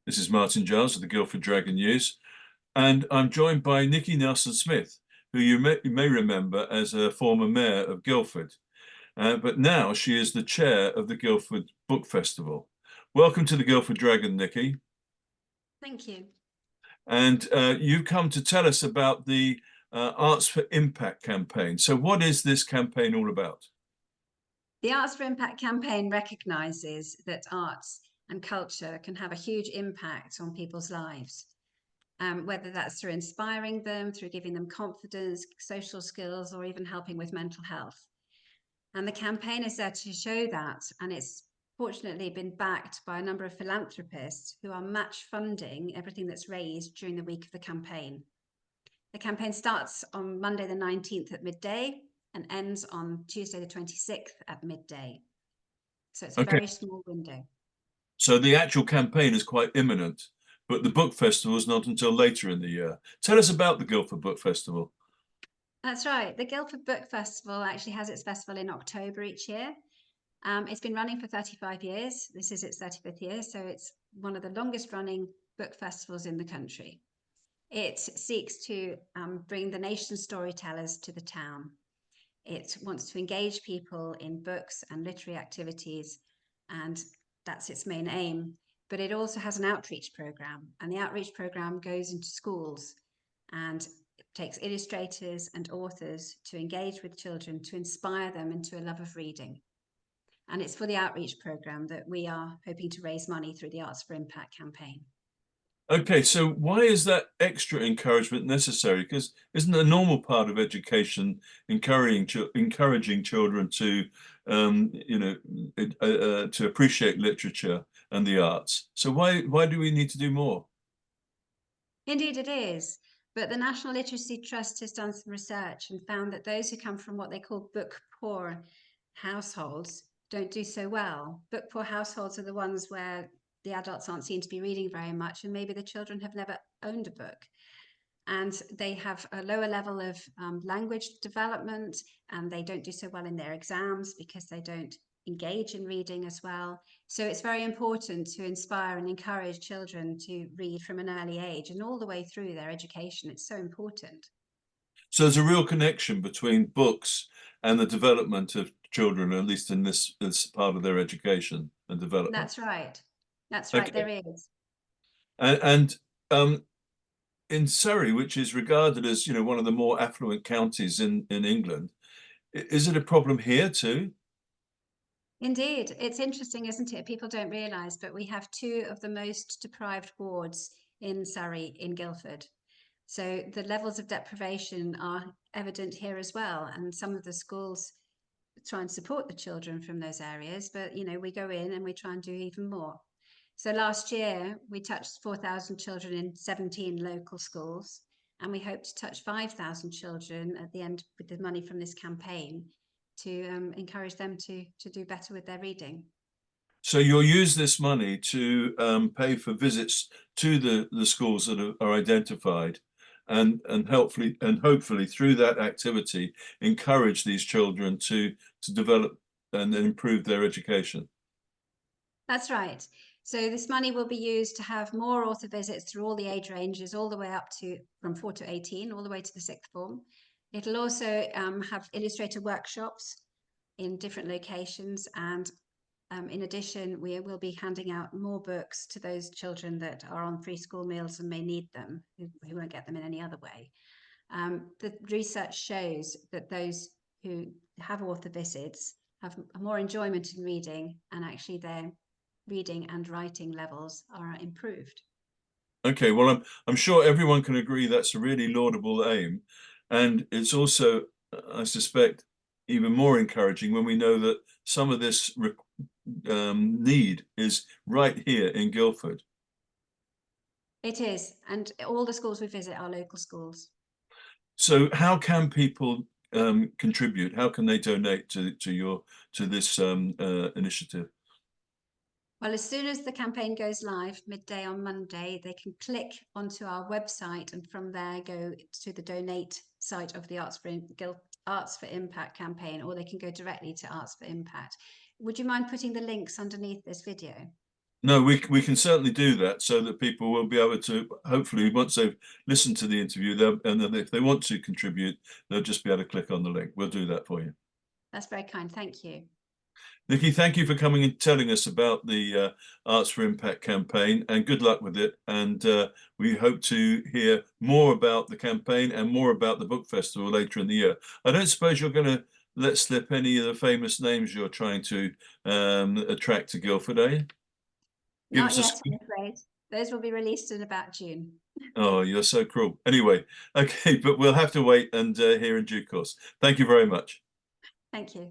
This is Martin Giles of the Guildford Dragon News, and I'm joined by Nikki Nelson-Smith, who you may remember as a former mayor of Guildford, but now she is the chair of the Guildford Book Festival. Welcome to the Guildford Dragon, Nikki. Thank you. And you've come to tell us about the Arts for Impact campaign. So what is this campaign all about? The Arts for Impact campaign recognises that arts and culture can have a huge impact on people's lives, whether that's through inspiring them, through giving them confidence, social skills, or even helping with mental health. And the campaign is there to show that, and it's fortunately been backed by a number of philanthropists who are match funding everything that's raised during the week of the campaign. The campaign starts on Monday the 19th at midday and ends on Tuesday the 26th at midday. So it's a very small window. So the actual campaign is quite imminent, but the book festival is not until later in the year. Tell us about the Guildford Book Festival. That's right. The Guildford Book Festival actually has its festival in October each year. It's been running for 35 years. This is its 35th year, so it's one of the longest running book festivals in the country. It seeks to bring the nation's storytellers to the town. It wants to engage people in books and literary activities, and that's its main aim. But it also has an outreach program, and the outreach program goes into schools and takes illustrators and authors to engage with children, to inspire them into a love of reading. And it's for the outreach program that we are hoping to raise money through the Arts for Impact campaign. Okay, so why is that extra encouragement necessary? Because isn't a normal part of education encouraging children to, to appreciate literature and the arts? So why do we need to do more? Indeed, it is. But the National Literacy Trust has done some research and found that those who come from what they call book poor households don't do so well. Book poor households are the ones where the adults aren't seen to be reading very much, and maybe the children have never owned a book. And they have a lower level of language development, and they don't do so well in their exams because they don't engage in reading as well. So it's very important to inspire and encourage children to read from an early age and all the way through their education. It's so important. So there's a real connection between books and the development of children, at least in this part of their education and development. That's right. That's right, Okay. there is. And in Surrey, which is regarded as, one of the more affluent counties in England, is it a problem here too? Indeed. It's interesting, isn't it? People don't realise, but we have two of the most deprived wards in Surrey, in Guildford. So the levels of deprivation are evident here as well. And some of the schools try and support the children from those areas, but we go in and we try and do even more. So last year we touched 4,000 children in 17 local schools, and we hope to touch 5,000 children at the end with the money from this campaign to encourage them to do better with their reading. So you'll use this money to pay for visits to the schools that are identified, and hopefully through that activity encourage these children to develop and improve their education. That's right. So this money will be used to have more author visits through all the age ranges, all the way up to from 4 to 18, all the way to the sixth form. It'll also have illustrator workshops in different locations, and in addition, we will be handing out more books to those children that are on free school meals and may need them, who won't get them in any other way. The research shows that those who have author visits have more enjoyment in reading, and actually their reading and writing levels are improved. Okay, well, I'm sure everyone can agree that's a really laudable aim, and it's also, I suspect, even more encouraging when we know that some of this need is right here in Guildford. It is, and all the schools we visit are local schools. So how can people contribute? How can they donate to this initiative? Well, as soon as the campaign goes live midday on Monday, they can click onto our website and from there go to the donate site of the Arts for Impact campaign, or they can go directly to Arts for Impact. Would you mind putting the links underneath this video? No, we can certainly do that so that people will be able to, hopefully, once they've listened to the interview, and then if they want to contribute, they'll just be able to click on the link. We'll do that for you. That's very kind. Thank you. Nikki, thank you for coming and telling us about the Arts for Impact campaign, and good luck with it. And we hope to hear more about the campaign and more about the book festival later in the year. I don't suppose you're going to let slip any of the famous names you're trying to attract to Guildford, are you? Give Not us a yet, I'm squeak. afraid. Those will be released in about June. Oh, you're so cruel. Anyway, okay, but we'll have to wait and hear in due course. Thank you very much. Thank you.